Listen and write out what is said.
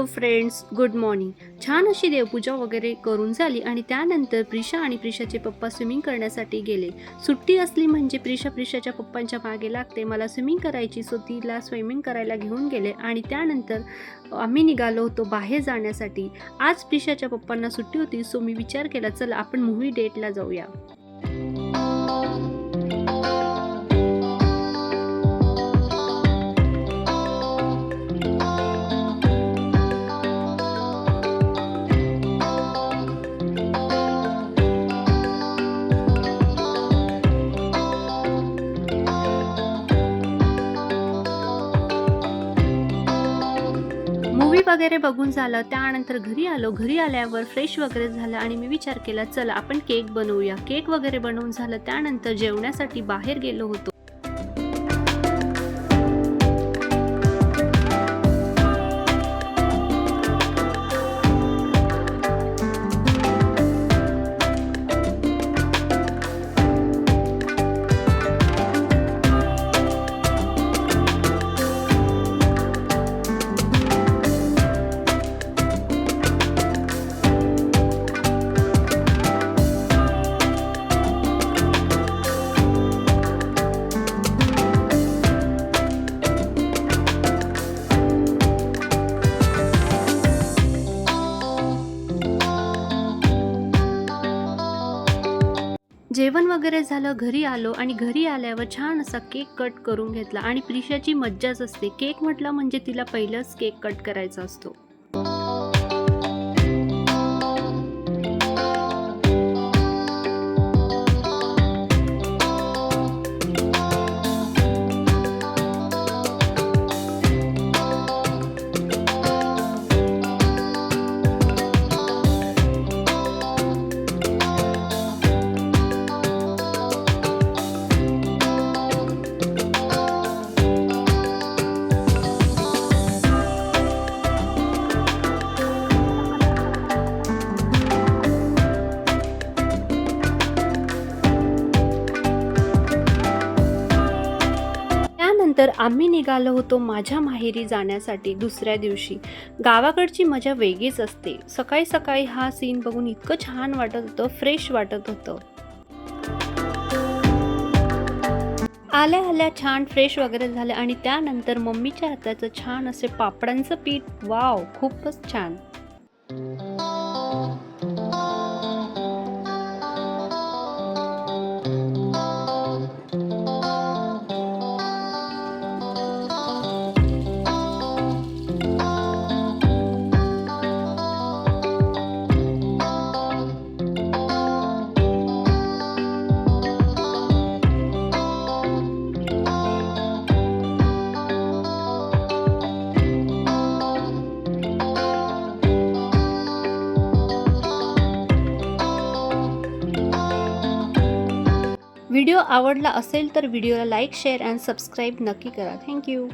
Hello friends, good morning. छान अशी देवपूजा वगैरे करून झाली आणि त्यानंतर प्रिशा आणि प्रिशाचे पप्पा स्विमिंग करण्यासाठी गेले. सुट्टी असली म्हणजे प्रिशाच्या पप्पांच्या मागे लागते. मला स्विमिंग करायची, सो तिला स्विमिंग करायला घेऊन गेले आणि त्यानंतर आम्ही निघालो होतो बाहेर जाण्यासाठी. आज प्रिशाच्या पप्पांना सुट्टी होती, सो मी विचार केला चल आपण मूव्ही डेटला जाऊया. मूवी वगैरे बघून झालं, त्यानंतर घरी आलो. घरी आल्यावर फ्रेश वगैरे झालं आणि मी विचार केला चला आपण केक बनवूया. केक वगैरे बनवून झालं, त्यानंतर जेवण्यासाठी बाहेर गेलो होतो. जेवण वगैरे झालं, घरी आलो आणि घरी आल्यावर छान असा केक कट करून घेतला. आणि प्रिशाची मज्जाच असते, केक म्हटलं म्हणजे तिला पहिलंच केक कट करायचा असतो. त्यानंतर आम्ही निघालो होतो माझ्या माहेरी जाण्यासाठी. दुसऱ्या दिवशी गावाकडची मजा वेगळीच असते. सकाळी सकाळी हा सीन बघून इतकं छान वाटत होतं, फ्रेश वाटत होतं. आल्या आल्या छान फ्रेश वगैरे झाले आणि त्यानंतर मम्मीच्या हाताचं छान असे पापडांचं पीठ, वाव खूपच छान. व्हिडिओ आवडला असेल तर व्हिडिओला लाईक, शेअर अँड सबस्क्राईब नक्की करा. थँक्यू.